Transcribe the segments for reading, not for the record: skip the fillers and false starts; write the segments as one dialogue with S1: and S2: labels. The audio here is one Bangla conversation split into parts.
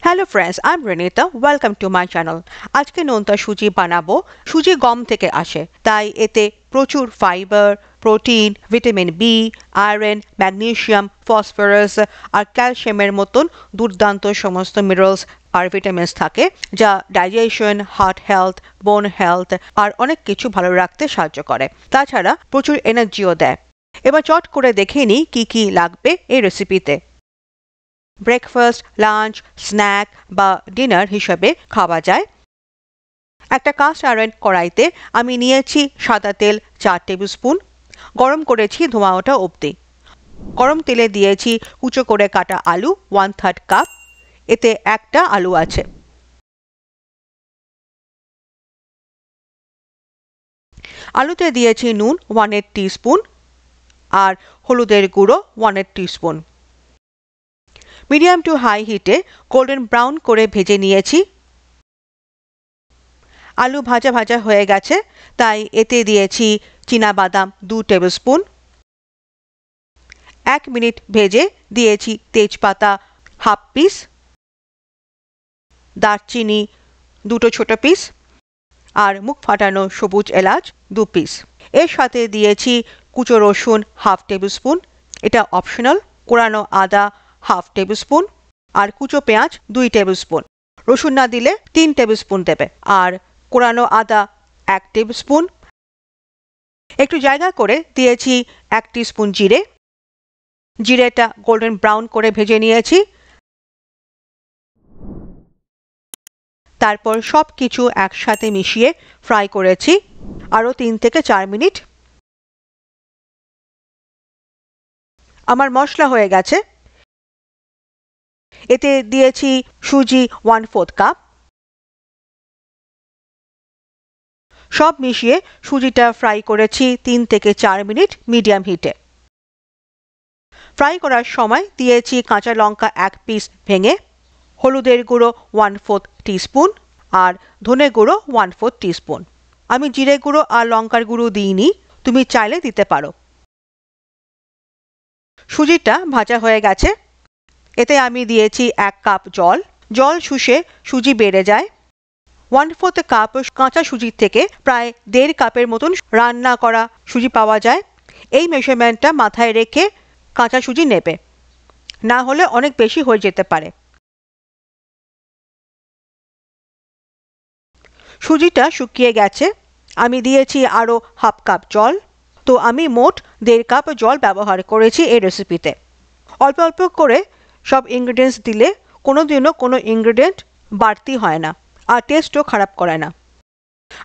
S1: Hello friends, I'm Renita. Welcome to my channel. আজকে নোনতা সুজি বানাবো। সুজি গম থেকে আসে, তাই এতে প্রচুর fibre, protein, vitamin B, iron, magnesium, phosphorus আর ক্যালসিয়ামের মতন দুর্দান্ত সমস্ত মিনারেলস আর ভিটামিনস থাকে, যা digestion, heart health, bone health আর অনেক কিছু ভালো রাখতে সাহায্য করে। তাছাড়া প্রচুর এনার্জিও দেয়। এবার চট করে দেখে নিই কি কি লাগবে এই রেসিপিতে। ব্রেকফাস্ট, লাঞ্চ, স্ন্যাক বা ডিনার হিসাবে খাওয়া যায়। একটা কাস্ট আয়রন কড়াইতে আমি নিয়েছি সাদা তেল 4 টেবিল স্পুন, গরম করেছি ধোঁয়া ওঠা অবধি। গরম তেলে দিয়েছি কুচো করে কাটা আলু 1/3 কাপ, এতে একটা আলু আছে। আলুতে দিয়েছি নুন 1/8 টিস্পুন আর হলুদের গুঁড়ো 1/8 টিস্পুন। মিডিয়াম টু হাই হিটে গোল্ডেন ব্রাউন করে ভেজে নিয়েছি। আলু ভাজা ভাজা হয়ে গেছে, তাই এতে দিয়েছি চীনাবাদাম 2 টেবিল স্পুন। 1 মিনিট ভেজে দিয়েছি তেজপাতা হাফ পিস, দারচিনি 2 ছোট পিস আর মুখ ফাটানো সবুজ এলাচ 2 পিস। এর সাথে দিয়েছি কুচো রসুন হাফ টেবিল স্পুন, এটা অপশনাল। কোরানো আদা হাফ টেবিল স্পুন আর কুচো পেঁয়াজ 2 টেবিল স্পুন। রসুন না দিলে 3 টেবিল স্পুন দেবে। আর কোরানো আদা 1 টেবিল স্পুন। একটু জায়গা করে দিয়েছি 1 টিস্পুন জিরে। জিরেটা গোল্ডেন ব্রাউন করে ভেজে নিয়েছি। তারপর সব কিছু একসাথে মিশিয়ে ফ্রাই করেছি আরও 3 থেকে 4 মিনিট। আমার মশলা হয়ে গেছে। এতে দিয়েছি সুজি 1/4 কাপ। সব মিশিয়ে সুজিটা ফ্রাই করেছি 3 থেকে 4 মিনিট মিডিয়াম হিটে। ফ্রাই করার সময় দিয়েছি কাঁচা লঙ্কা 1 পিস ভেঙে, হলুদের গুঁড়ো 1/4 টিস্পুন আর ধনে গুঁড়ো 1/4 টিস্পুন। আমি জিরে গুঁড়ো আর লঙ্কার গুঁড়ো দিইনি, তুমি চাইলে দিতে পারো। সুজিটা ভাজা হয়ে গেছে। এতে আমি দিয়েছি 1 কাপ জল। জল শুষে সুজি বেড়ে যায়। 1/4 কাপ কাঁচা সুজির থেকে প্রায় 1.5 কাপের মতন রান্না করা সুজি পাওয়া যায়। এই মেজারমেন্টটা মাথায় রেখে কাঁচা সুজি নেবে, না হলে অনেক বেশি হয়ে যেতে পারে। সুজিটা শুকিয়ে গেছে। আমি দিয়েছি আরও হাফ কাপ জল, তো আমি মোট 1.5 কাপ জল ব্যবহার করেছি এই রেসিপিতে। অল্প অল্প করে সব ইনগ্রিডিয়েন্টস দিলে কোনোদিনও কোনো ইনগ্রিডিয়েন্ট বাড়তি হয় না আর টেস্টও খারাপ করে না।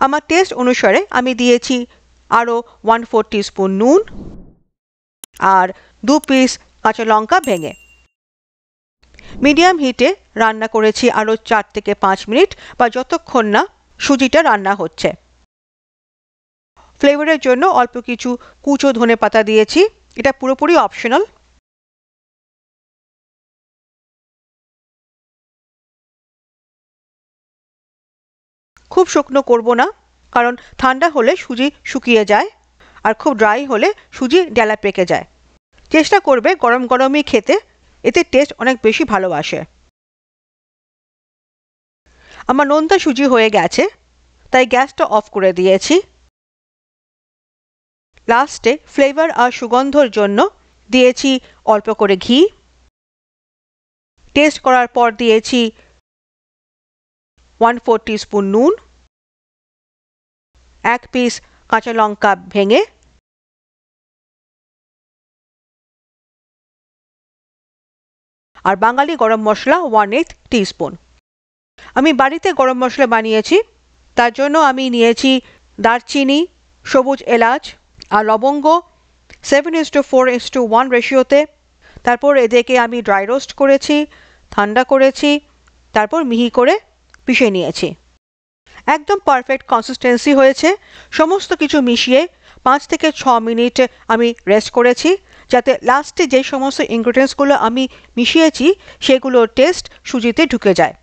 S1: আমার টেস্ট অনুসারে আমি দিয়েছি আরও 1/4 টিস্পুন নুন আর 2 পিস কাঁচা লঙ্কা ভেঙে। মিডিয়াম হিটে রান্না করেছি আরও 4 থেকে 5 মিনিট বা যতক্ষণ না সুজিটা রান্না হচ্ছে। ফ্লেভারের জন্য অল্প কিছু কুচো ধনেপাতা দিয়েছি, এটা পুরোপুরি অপশনাল। খুব শুকনো করব না, কারণ ঠান্ডা হলে সুজি শুকিয়ে যায় আর খুব ড্রাই হলে সুজি ডেলা পেকে যায়। চেষ্টা করবে গরম গরমই খেতে, এতে টেস্ট অনেক বেশি ভালো আসে। আমার নোনতা সুজি হয়ে গেছে, তাই গ্যাসটা অফ করে দিয়েছি। লাস্টে ফ্লেভার আর সুগন্ধর জন্য দিয়েছি অল্প করে ঘি। টেস্ট করার পর দিয়েছি 1/4 টিস্পুন নুন, 1 পিস কাঁচা লঙ্কা ভেঙে, আর বাঙালি গরম মশলা 1/8 টিস্পুন। আমি বাড়িতে গরম মশলা বানিয়েছি, তার জন্য আমি নিয়েছি দারচিনি, সবুজ এলাচ আর লবঙ্গ 7:4:1 রেশিওতে। তারপর এদেরকে আমি ড্রাই রোস্ট করেছি, ঠান্ডা করেছি, তারপর মিহি করে পিষে নিয়েছি। একদম পারফেক্ট কনসিস্টেন্সি হয়েছে। সমস্ত কিছু মিশিয়ে 5 থেকে 6 মিনিট আমি রেস্ট করেছি, যাতে লাস্টে যে সমস্ত ইনগ্রিডিয়েন্টসগুলো আমি মিশিয়েছি সেগুলোর টেস্ট সুজিতে ঢুকে যায়।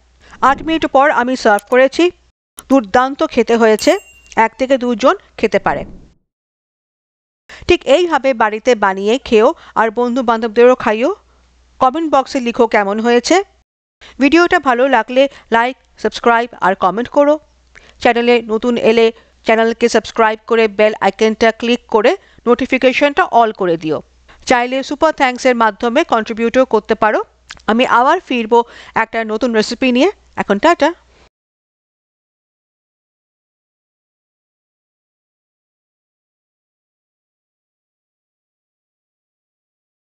S1: 8 মিনিট পর আমি সার্ভ করেছি। দুর্দান্ত খেতে হয়েছে, 1 থেকে 2 জন খেতে পারে। ঠিক এইভাবে বাড়িতে বানিয়ে খেও আর বন্ধু বান্ধবদেরও খাইও। কমেন্ট বক্সে লিখো কেমন হয়েছে। ভিডিওটা ভালো লাগলে লাইক, সাবস্ক্রাইব আর কমেন্ট করো। চ্যানেলে নতুন এলে চ্যানেলকে সাবস্ক্রাইব করে বেল আইকনটা ক্লিক করে নোটিফিকেশনটা অল করে দিও। চাইলে সুপার থ্যাঙ্কসের মাধ্যমে কন্ট্রিবিউটও করতে পারো। আমি আবার ফিরবো একটা নতুন রেসিপি নিয়ে। এখন টাটা।